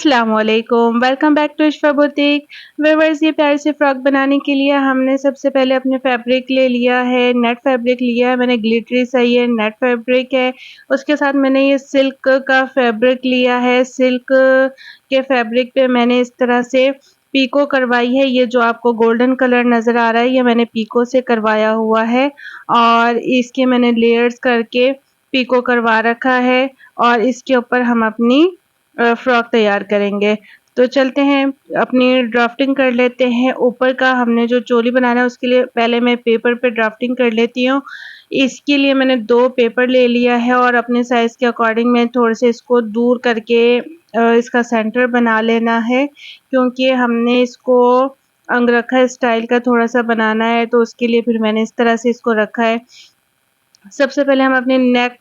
अस्सलामुअलैकुम, welcome back to Ishfa boutique. Viewers, ये प्यारी सी फ्रॉक बनाने के लिए हमने सबसे पहले अपने फैब्रिक ले लिया है, नेट फैब्रिक लिया है मैंने, ग्लिटरी सही है, नेट फैब्रिक है। उसके साथ मैंने ये सिल्क का फैब्रिक लिया है। सिल्क के फैब्रिक पे मैंने इस तरह से पीको करवाई है। ये जो आपको गोल्डन कलर नज़र आ रहा है, ये मैंने पीको से करवाया हुआ है और इसके मैंने लेयर्स करके पीको करवा रखा है और इसके ऊपर हम अपनी फ्रॉक तैयार करेंगे। तो चलते हैं, अपनी ड्राफ्टिंग कर लेते हैं। ऊपर का हमने जो चोली बनाना है उसके लिए पहले मैं पेपर पे ड्राफ्टिंग कर लेती हूँ। इसके लिए मैंने 2 पेपर ले लिया है और अपने साइज़ के अकॉर्डिंग मैं थोड़े से इसको दूर करके इसका सेंटर बना लेना है, क्योंकि हमने इसको अंगरखा स्टाइल का थोड़ा-सा बनाना है, तो उसके लिए फिर मैंने इस तरह से इसको रखा है। सबसे पहले हम अपने नेक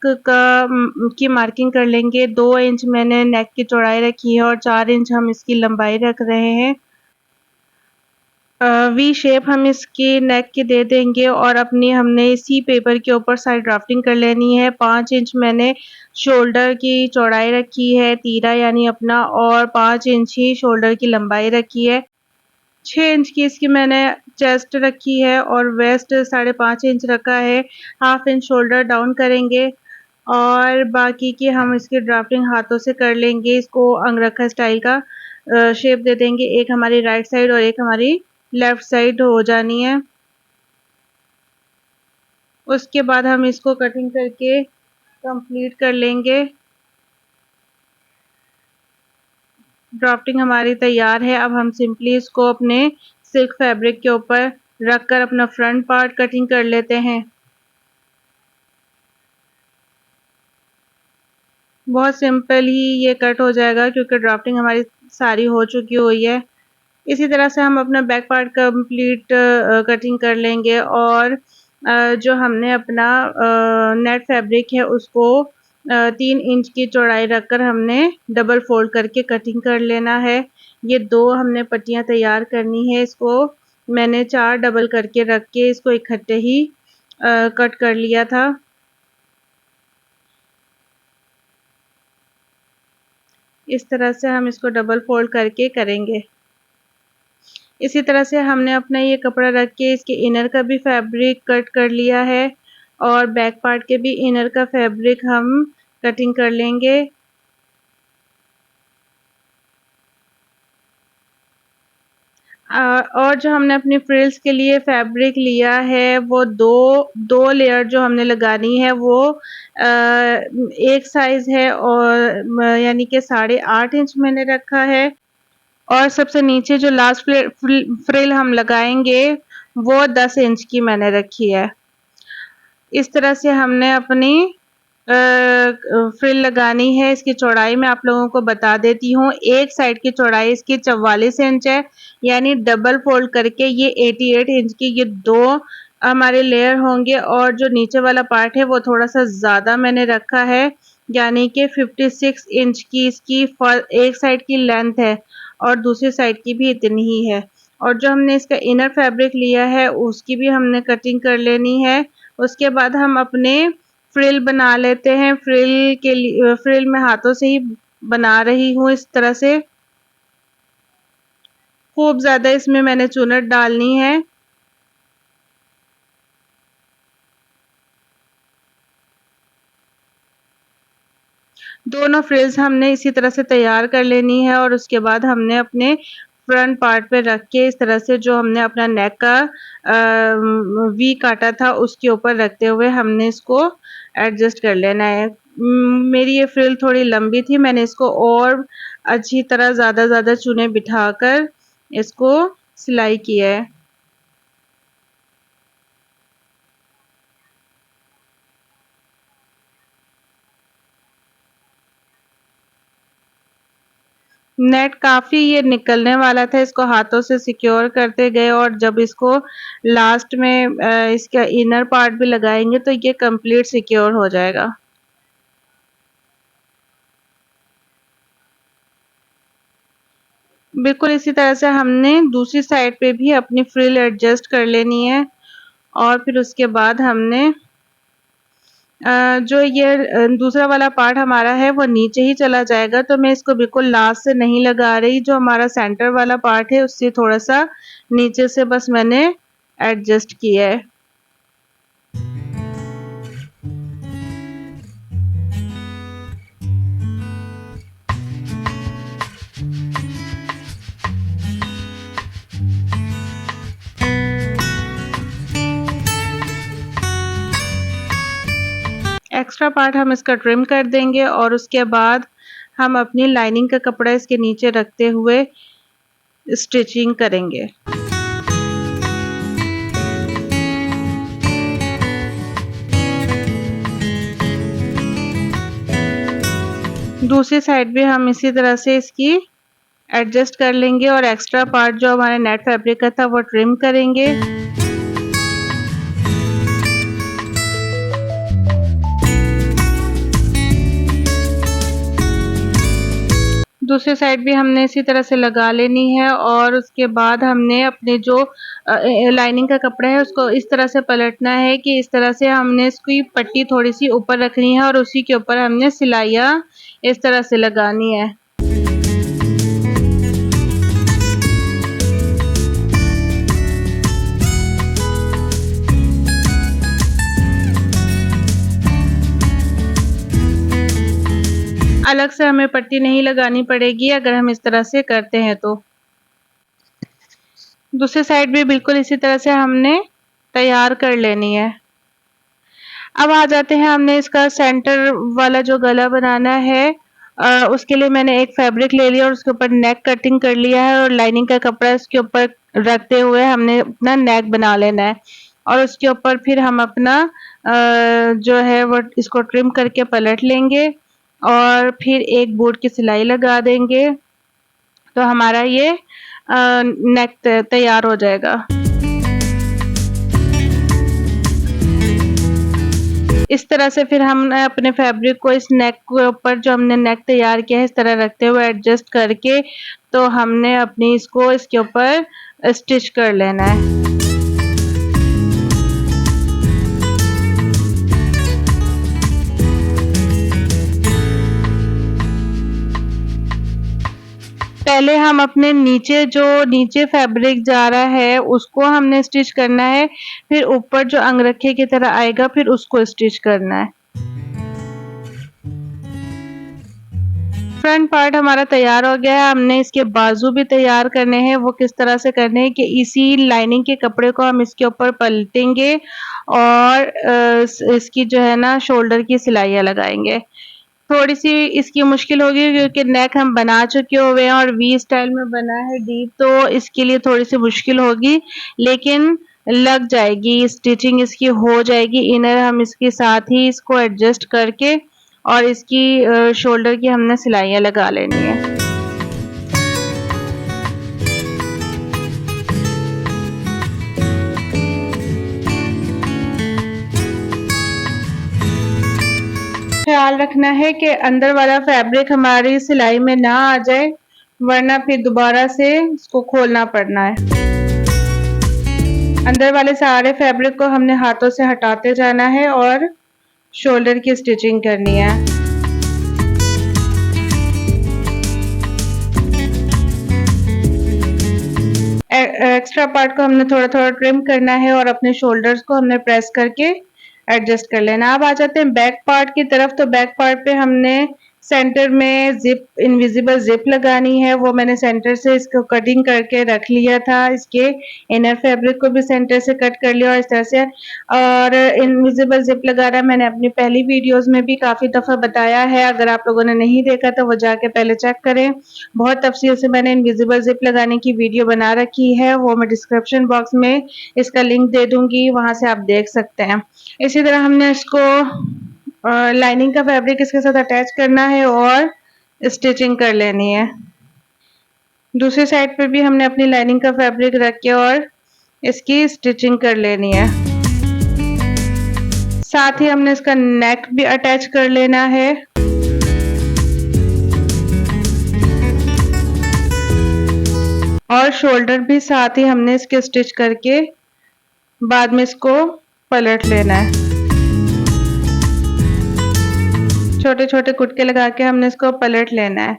की मार्किंग कर लेंगे। 2 इंच मैंने नेक की चौड़ाई रखी है और 4 इंच हम इसकी लंबाई रख रहे हैं। वी शेप हम इसकी नेक की दे देंगे और अपनी हमने इसी पेपर के ऊपर साइड ड्राफ्टिंग कर लेनी है। 5 इंच मैंने शोल्डर की चौड़ाई रखी है, तीरा यानी अपना, और 5 इंच ही शोल्डर की लंबाई रखी है। 6 इंच की इसकी मैंने चेस्ट रखी है और वेस्ट 5.5 इंच रखा है। हाफ इंच शोल्डर डाउन करेंगे और बाकी की हम इसकी ड्राफ्टिंग हाथों से कर लेंगे। इसको अंगरखा स्टाइल का शेप दे देंगे। एक हमारी राइट साइड और एक हमारी लेफ्ट साइड हो जानी है। उसके बाद हम इसको कटिंग करके कंप्लीट कर लेंगे। ड्राफ्टिंग हमारी तैयार है। अब हम सिंपली इसको अपने सिल्क फैब्रिक के ऊपर रखकर अपना फ्रंट पार्ट कटिंग कर लेते हैं। बहुत सिंपल ही ये कट हो जाएगा क्योंकि ड्राफ्टिंग हमारी सारी हो चुकी हुई है। इसी तरह से हम अपना बैक पार्ट कंप्लीट कटिंग कर लेंगे और जो हमने अपना नेट फैब्रिक है उसको 3 इंच की चौड़ाई रखकर हमने डबल फोल्ड करके कटिंग कर लेना है। ये 2 हमने पट्टियाँ तैयार करनी है। इसको मैंने 4 डबल करके रख के इसको इकट्ठे ही कट कर लिया था। इस तरह से हम इसको डबल फोल्ड करके करेंगे। इसी तरह से हमने अपना ये कपड़ा रख के इसके इनर का भी फैब्रिक कट कर लिया है और बैक पार्ट के भी इनर का फैब्रिक हम कटिंग कर लेंगे। और जो हमने अपनी फ्रिल्स के लिए फैब्रिक लिया है वो दो लेयर जो हमने लगानी है वो एक साइज़ है और यानी कि 8.5 इंच मैंने रखा है और सबसे नीचे जो लास्ट फ्रिल हम लगाएंगे वो 10 इंच की मैंने रखी है। इस तरह से हमने अपनी फ्रिल लगानी है। इसकी चौड़ाई मैं आप लोगों को बता देती हूँ। एक साइड की चौड़ाई इसकी 44 इंच है, यानी डबल फोल्ड करके ये 88 इंच की ये 2 हमारे लेयर होंगे और जो नीचे वाला पार्ट है वो थोड़ा सा ज़्यादा मैंने रखा है, यानी कि 56 इंच की इसकी एक साइड की लेंथ है और दूसरी साइड की भी इतनी ही है। और जो हमने इसका इनर फैब्रिक लिया है उसकी भी हमने कटिंग कर लेनी है। उसके बाद हम अपने फ्रिल बना लेते हैं। फ्रिल के लिए फ्रिल मैं हाथों से ही बना रही हूँ इस तरह से। खूब ज़्यादा इसमें मैंने चुनट डालनी है। दोनों फ्रिल्स हमने इसी तरह से तैयार कर लेनी है और उसके बाद हमने अपने फ्रंट पार्ट पे रख के इस तरह से जो हमने अपना नेक का वी काटा था उसके ऊपर रखते हुए हमने इसको एडजस्ट कर लेना है। मेरी ये फ्रिल थोड़ी लंबी थी, मैंने इसको और अच्छी तरह ज़्यादा चुने बिठाकर इसको सिलाई किया है। नेट काफ़ी ये निकलने वाला था, इसको हाथों से सिक्योर करते गए और जब इसको लास्ट में इसका इनर पार्ट भी लगाएंगे तो ये कंप्लीट सिक्योर हो जाएगा। बिल्कुल इसी तरह से हमने दूसरी साइड पे भी अपनी फ्रिल एडजस्ट कर लेनी है और फिर उसके बाद हमने जो ये दूसरा वाला पार्ट हमारा है वो नीचे ही चला जाएगा, तो मैं इसको बिल्कुल लास्ट से नहीं लगा रही, जो हमारा सेंटर वाला पार्ट है उससे थोड़ा-सा नीचे से बस मैंने एडजस्ट किया है। एक्स्ट्रा पार्ट हम इसका ट्रिम कर देंगे और उसके बाद हम अपनी लाइनिंग का कपड़ा इसके नीचे रखते हुए स्टिचिंग करेंगे। दूसरी साइड भी हम इसी तरह से इसकी एडजस्ट कर लेंगे और एक्स्ट्रा पार्ट जो हमारे नेट फैब्रिक का था वो ट्रिम करेंगे। दूसरी साइड भी हमने इसी तरह से लगा लेनी है और उसके बाद हमने अपने जो लाइनिंग का कपड़ा है उसको इस तरह से पलटना है कि इस तरह से हमने इसकी पट्टी थोड़ी सी ऊपर रखनी है और उसी के ऊपर हमने सिलाइयाँ इस तरह से लगानी है। अलग से हमें पट्टी नहीं लगानी पड़ेगी अगर हम इस तरह से करते हैं तो। दूसरी साइड भी बिल्कुल इसी तरह से हमने तैयार कर लेनी है। अब आ जाते हैं, हमने इसका सेंटर वाला जो गला बनाना है उसके लिए मैंने एक फैब्रिक ले लिया और उसके ऊपर नेक कटिंग कर लिया है और लाइनिंग का कपड़ा इसके ऊपर रखते हुए हमने अपना नेक बना लेना है और उसके ऊपर फिर हम अपना जो है वो इसको ट्रिम करके पलट लेंगे और फिर एक बूट की सिलाई लगा देंगे, तो हमारा ये नेक तैयार हो जाएगा। इस तरह से फिर हम अपने फैब्रिक को इस नेक के ऊपर जो हमने नेक तैयार किया है इस तरह रखते हुए एडजस्ट करके तो हमने अपनी इसको इसके ऊपर स्टिच कर लेना है। पहले हम अपने नीचे फैब्रिक जा रहा है उसको हमने स्टिच करना है, फिर ऊपर जो अंगरखे की तरह आएगा फिर उसको स्टिच करना है। फ्रंट पार्ट हमारा तैयार हो गया है, हमने इसके बाजू भी तैयार करने हैं। वो किस तरह से करने हैं कि इसी लाइनिंग के कपड़े को हम इसके ऊपर पलटेंगे और इसकी जो है ना शोल्डर की सिलाइयाँ लगाएंगे। थोड़ी सी इसकी मुश्किल होगी क्योंकि नेक हम बना चुके हुए हैं और वी स्टाइल में बना है डीप, तो इसके लिए थोड़ी सी मुश्किल होगी लेकिन लग जाएगी, स्टिचिंग इसकी हो जाएगी। इनर हम इसके साथ ही इसको एडजस्ट करके और इसकी शोल्डर की हमने सिलाइयाँ लगा लेनी है। ख्याल रखना है कि अंदर वाला फैब्रिक हमारी सिलाई में ना आ जाए, वरना फिर दोबारा से इसको खोलना पड़ना है। अंदर वाले सारे फैब्रिक को हमने हाथों से हटाते जाना है और शोल्डर की स्टिचिंग करनी है। एक्स्ट्रा पार्ट को हमने थोड़ा थोड़ा ट्रिम करना है और अपने शोल्डर्स को हमने प्रेस करके एडजस्ट कर लेना। अब आ जाते हैं बैक पार्ट की तरफ, तो बैक पार्ट पे हमने सेंटर में जिप इनविजिबल जिप लगानी है, वो मैंने सेंटर से इसको कटिंग करके रख लिया था। इसके इनर फैब्रिक को भी सेंटर से कट कर लिया और इस तरह से, और इनविजिबल जिप लगाना मैंने अपनी पहली वीडियोस में भी काफ़ी दफ़ा बताया है। अगर आप लोगों ने नहीं देखा तो वो जाके पहले चेक करें, बहुत तफसील से मैंने इनविजिबल जिप लगाने की वीडियो बना रखी है, वो मैं डिस्क्रिप्शन बॉक्स में इसका लिंक दे दूँगी, वहाँ से आप देख सकते हैं। इसी तरह हमने इसको लाइनिंग का फैब्रिक इसके साथ अटैच करना है और स्टिचिंग कर लेनी है। दूसरी साइड पे भी हमने अपनी लाइनिंग का फैब्रिक रख के और इसकी स्टिचिंग कर लेनी है। साथ ही हमने इसका नेक भी अटैच कर लेना है। और शोल्डर भी साथ ही हमने इसके स्टिच करके बाद में इसको पलट लेना है। छोटे-छोटे कुटके लगा के हमने इसको पलट लेना है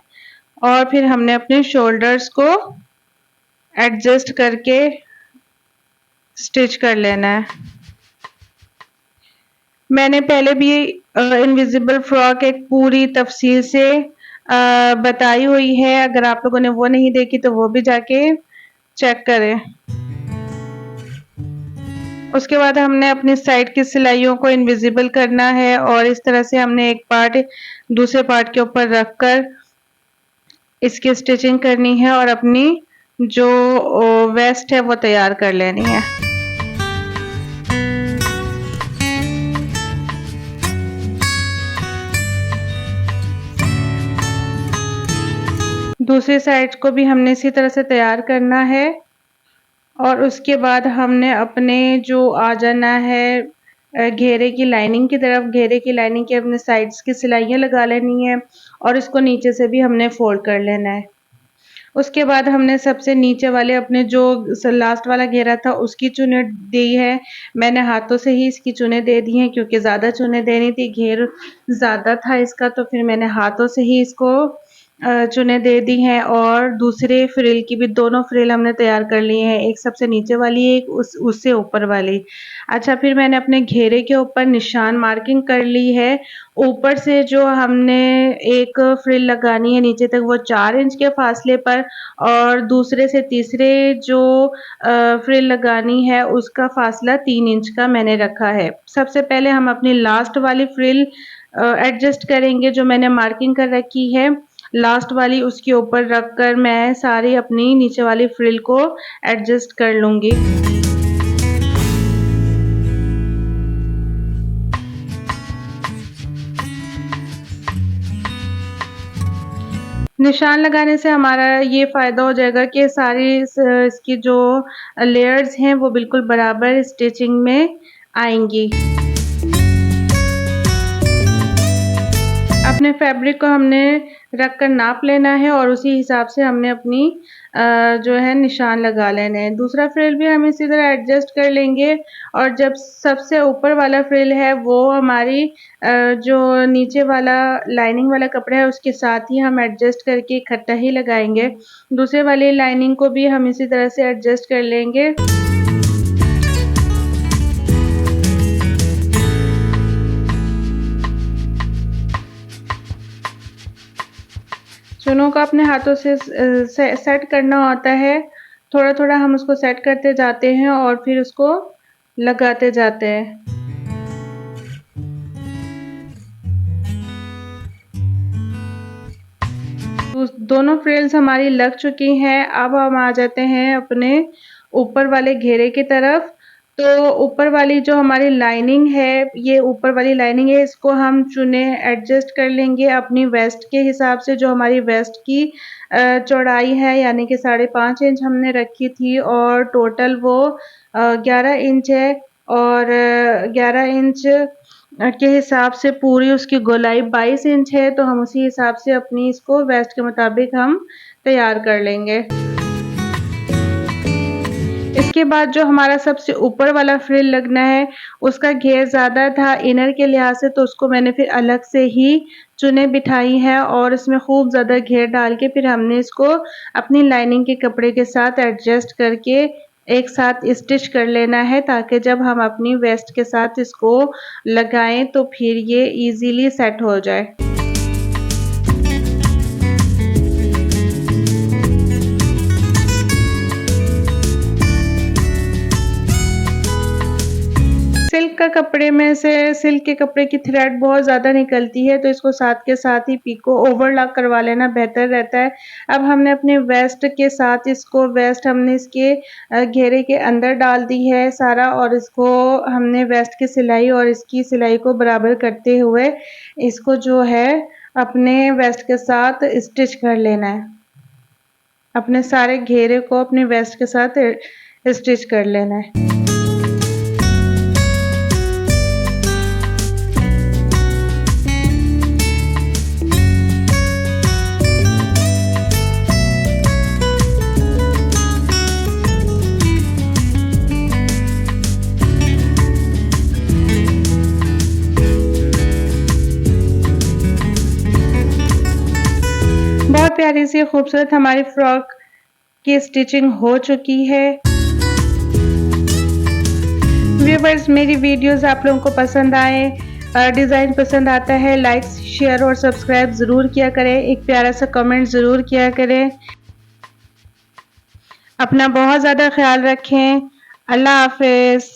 और फिर हमने अपने शोल्डर्स को एडजस्ट करके स्टिच कर लेना है। मैंने पहले भी इनविजिबल फ्रॉक एक पूरी तफसील से बताई हुई है, अगर आप लोगों ने वो नहीं देखी तो वो भी जाके चेक करें। उसके बाद हमने अपनी साइड की सिलाइयों को इनविजिबल करना है और इस तरह से हमने एक पार्ट दूसरे पार्ट के ऊपर रखकर इसकी स्टिचिंग करनी है और अपनी जो वेस्ट है वो तैयार कर लेनी है। दूसरी साइड को भी हमने इसी तरह से तैयार करना है और उसके बाद हमने अपने जो आ जाना है घेरे की लाइनिंग की तरफ। घेरे की लाइनिंग के अपने साइड्स की सिलाइयाँ लगा लेनी है और इसको नीचे से भी हमने फोल्ड कर लेना है। उसके बाद हमने सबसे नीचे वाले अपने जो लास्ट वाला घेरा था उसकी चुनें दी है। मैंने हाथों से ही इसकी चुनें दे दी हैं क्योंकि ज़्यादा चुनें देनी थी, घेर ज़्यादा था इसका, तो फिर मैंने हाथों से ही इसको चुनें दे दी हैं और दूसरे फ्रिल की भी दोनों फ्रिल हमने तैयार कर ली हैं, एक सबसे नीचे वाली, एक उससे ऊपर वाली। अच्छा, फिर मैंने अपने घेरे के ऊपर निशान मार्किंग कर ली है। ऊपर से जो हमने एक फ्रिल लगानी है नीचे तक वो 4 इंच के फासले पर और दूसरे से तीसरे जो फ्रिल लगानी है उसका फासला 3 इंच का मैंने रखा है। सबसे पहले हम अपनी लास्ट वाली फ्रिल एडजस्ट करेंगे जो मैंने मार्किंग कर रखी है, लास्ट वाली उसके ऊपर रखकर मैं सारी अपनी नीचे वाली फ्रिल को एडजस्ट कर लूँगी। निशान लगाने से हमारा ये फ़ायदा हो जाएगा कि सारी इसकी जो लेयर्स हैं वो बिल्कुल बराबर स्टिचिंग में आएंगी। अपने फैब्रिक को हमने रखकर नाप लेना है और उसी हिसाब से हमने अपनी जो है निशान लगा लेने हैं। दूसरा फ्रिल भी हम इसी तरह एडजस्ट कर लेंगे और जब सबसे ऊपर वाला फ्रिल है वो हमारी जो नीचे वाला लाइनिंग वाला कपड़ा है उसके साथ ही हम एडजस्ट करके इकट्ठा ही लगाएंगे। दूसरे वाली लाइनिंग को भी हम इसी तरह से एडजस्ट कर लेंगे। चुनों का अपने हाथों से सेट करना होता है, थोड़ा-थोड़ा हम उसको सेट करते जाते हैं और फिर उसको लगाते जाते हैं। दोनों फ्रिल्स हमारी लग चुकी हैं। अब हम आ जाते हैं अपने ऊपर वाले घेरे की तरफ। तो ऊपर वाली जो हमारी लाइनिंग है, ये ऊपर वाली लाइनिंग है, इसको हम चुने एडजस्ट कर लेंगे अपनी वेस्ट के हिसाब से। जो हमारी वेस्ट की चौड़ाई है यानी कि 5.5 इंच हमने रखी थी और टोटल वो 11 इंच है और 11 इंच के हिसाब से पूरी उसकी गोलाई 22 इंच है, तो हम उसी हिसाब से अपनी इसको वेस्ट के मुताबिक हम तैयार कर लेंगे। इसके बाद जो हमारा सबसे ऊपर वाला फ्रिल लगना है उसका घेर ज़्यादा था इनर के लिहाज से, तो उसको मैंने फिर अलग से ही चुनें बिठाई हैं और इसमें खूब ज़्यादा घेर डाल के फिर हमने इसको अपनी लाइनिंग के कपड़े के साथ एडजस्ट करके एक साथ स्टिच कर लेना है ताकि जब हम अपनी वेस्ट के साथ इसको लगाएं तो फिर ये इजीली सेट हो जाए। सिल्क का कपड़े में से सिल्क के कपड़े की थ्रेड बहुत ज़्यादा निकलती है, तो इसको साथ के साथ ही पीको ओवरलॉक करवा लेना बेहतर रहता है। अब हमने अपने वेस्ट के साथ इसको वेस्ट हमने इसके घेरे के अंदर डाल दी है सारा और इसको हमने वेस्ट की सिलाई और इसकी सिलाई को बराबर करते हुए इसको जो है अपने वेस्ट के साथ स्टिच कर लेना है। अपने सारे घेरे को अपने वेस्ट के साथ स्टिच कर लेना है। सी खूबसूरत हमारी फ्रॉक की स्टिचिंग हो चुकी है। व्यूअर्स, मेरी वीडियोस आप लोगों को पसंद आए, डिज़ाइन पसंद आता है, लाइक शेयर और सब्सक्राइब ज़रूर किया करें, एक प्यारा सा कमेंट ज़रूर किया करें। अपना बहुत ज़्यादा ख्याल रखें। अल्लाह हाफ़िज़।